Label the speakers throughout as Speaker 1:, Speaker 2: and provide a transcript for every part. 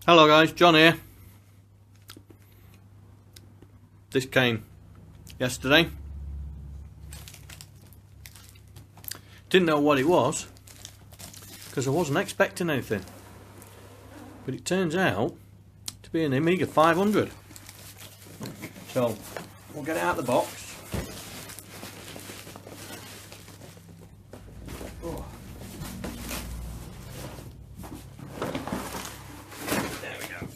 Speaker 1: Hello guys, John here. This came yesterday. Didn't know what it was because I wasn't expecting anything. But it turns out to be an Amiga 500. So we'll get it out of the box. Oh. There we go.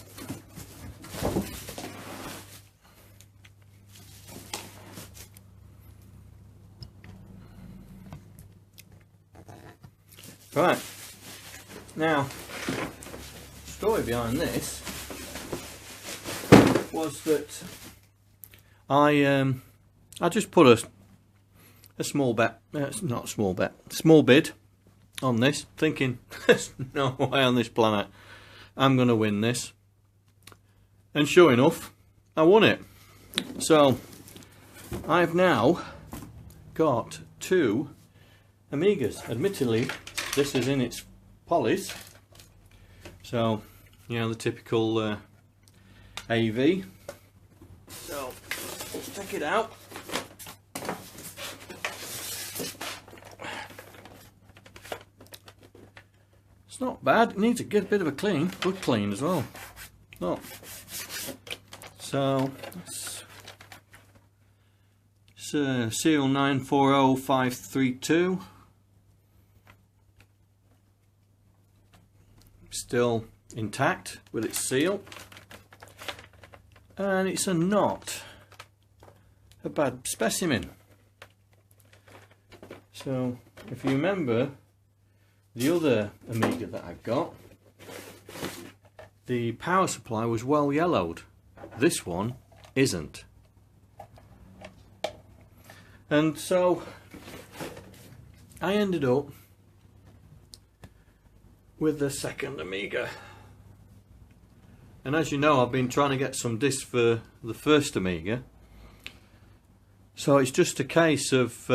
Speaker 1: Right, now, the story behind this was that I just put a small bet, not a small bet, small bid on this, thinking there's no way on this planet I'm going to win this, and sure enough, I won it. So I've now got two Amigas. Admittedly, this is in its polys, so you know, the typical AV. So let's take it out. It's not bad. It needs to get a bit of a clean, good clean as well. Look. So it's serial 940532. Still intact with its seal, and it's not a bad specimen. So if you remember the other Amiga that I've got, the power supply was well yellowed. This one isn't, and so I ended up with the second Amiga. And as you know, I've been trying to get some discs for the first Amiga, so it's just a case of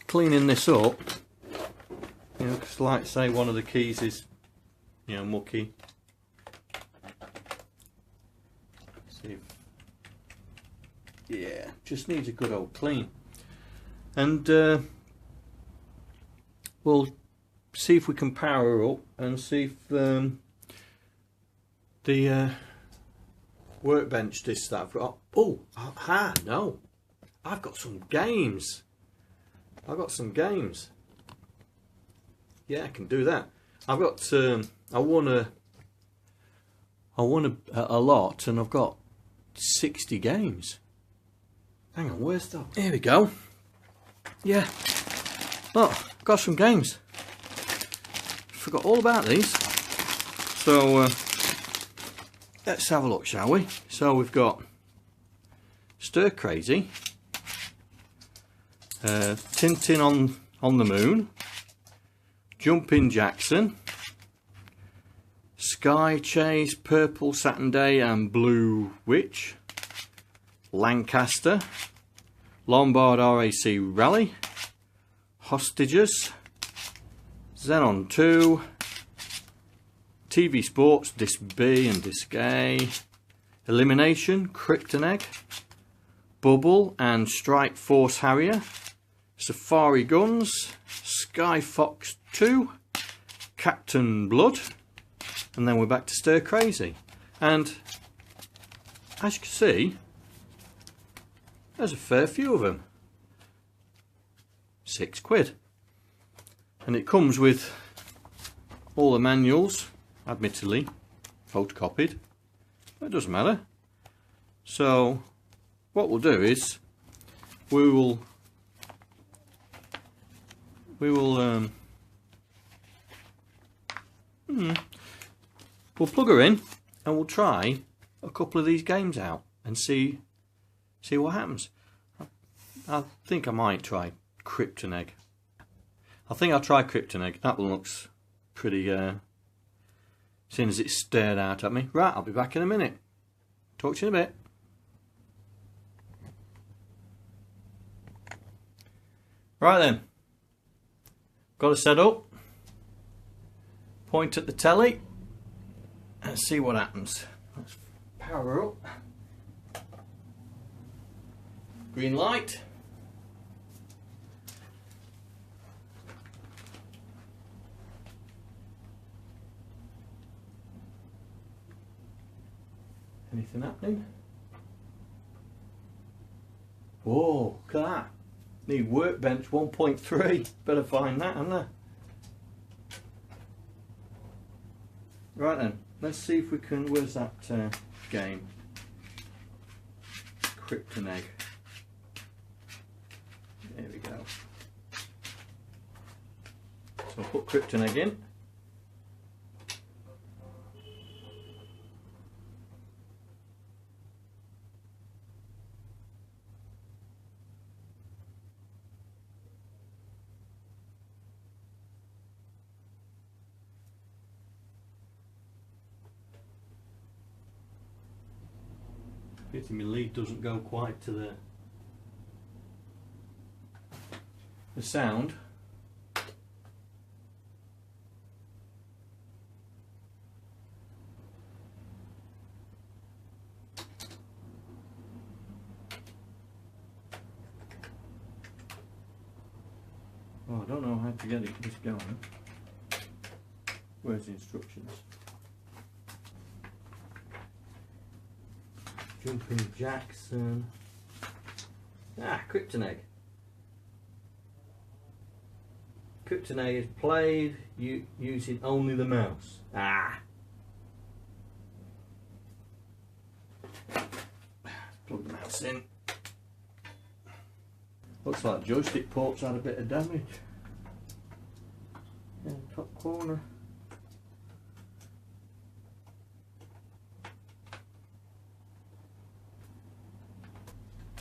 Speaker 1: cleaning this up, you know, because like say one of the keys is, you know, mucky. See if, yeah, just needs a good old clean, and we'll see if we can power her up and see if the workbench disc that I've got. Oh, aha, no, I've got some games. I've got some games. Yeah, I can do that. I've got I won a lot, and I've got 60 games. Hang on, where's that? Here we go. Yeah, look, got some games. Forgot all about these. So let's have a look, shall we? So we've got Stir Crazy, Tintin on the Moon, Jumpin' Jackson, Sky Chase, Purple Saturday and Blue Witch, Lancaster, Lombard RAC Rally, Hostages, Xenon 2, TV Sports, Disc B and Disc A, Elimination, Kryptonegg, Bubble and Strike Force Harrier, Safari Guns, Sky Fox 2, Captain Blood, and then we're back to Stir Crazy. And as you can see, there's a fair few of them. £6. And it comes with all the manuals, admittedly photocopied, but it doesn't matter. So what we'll do is we'll plug her in and we'll try a couple of these games out and see what happens. I think I might try Kryptonegg. I think I'll try Kryptonegg. That one looks pretty, seeing as it stared out at me. Right, I'll be back in a minute. Talk to you in a bit. Right then. Got it set up. Point at the telly. and see what happens. Let's power up. Green light. Anything happening? Whoa, look at that. Need workbench 1.3. Better find that, hadn't I? Right then, let's see if we can. Where's that game? Kryptonegg. There we go. So I'll put Kryptonegg in. Pity my lead doesn't go quite to the sound. Oh, I don't know how to get this going. Where's the instructions? Jumping Jackson. Ah, Kryptonegg. Kryptonegg is played using only the mouse. Ah! Plug the mouse in. Looks like joystick ports had a bit of damage. In the top corner.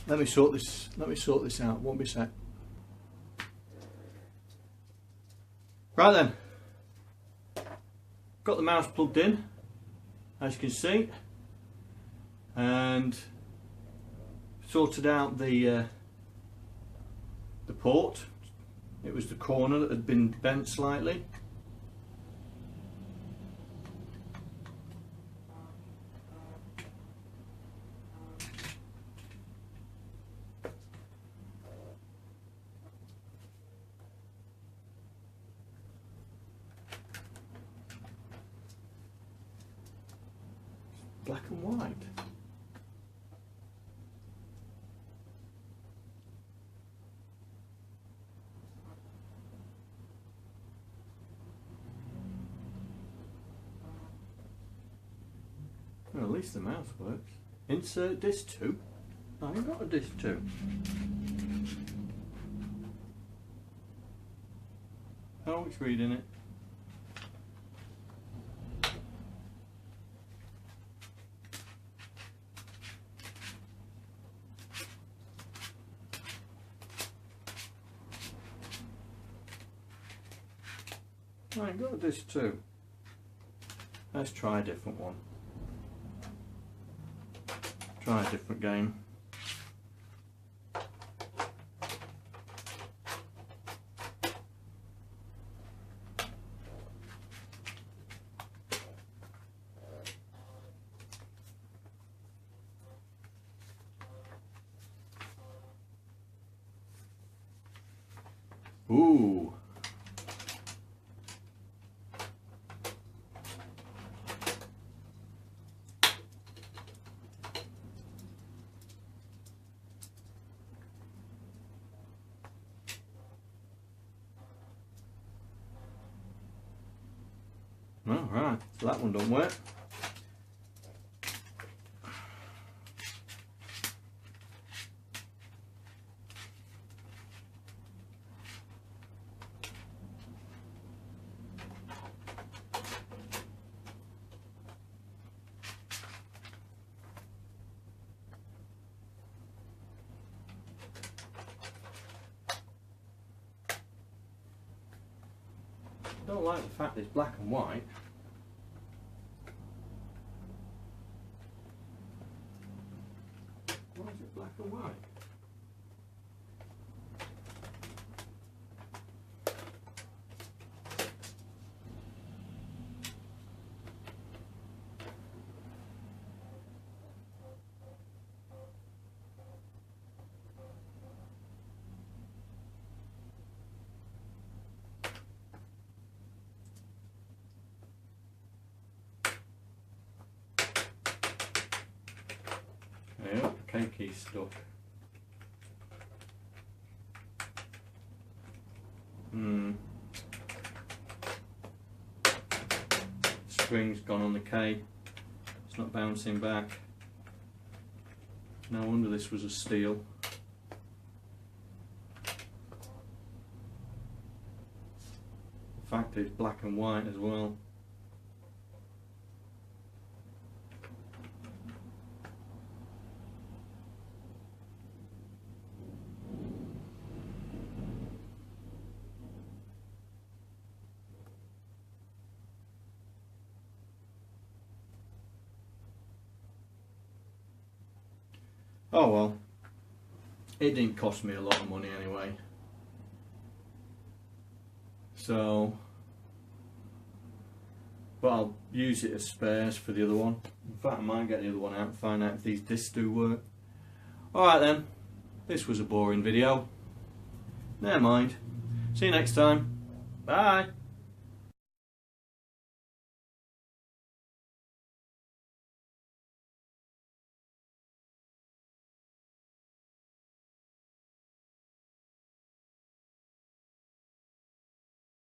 Speaker 1: Let me sort this out. Won't be a sec. Right then. Got the mouse plugged in, as you can see, and sorted out the port. It was the corner that had been bent slightly. Black and white. Well, at least the mouse works. Insert disc 2. I ain't got a disc 2. Oh, it's reading it. I ain't got this too. Let's try a different one. Try a different game. Ooh. All right, so that one don't work. I don't like the fact it's black and white. Why is it black and white? Yeah, K key stuck. Spring's gone on the K. It's not bouncing back. No wonder this was a steel. In fact, it's black and white as well. Oh well, it didn't cost me a lot of money anyway. So, but I'll use it as spares for the other one. In fact, I might get the other one out and find out if these discs do work. Alright then, this was a boring video. Never mind. See you next time. Bye.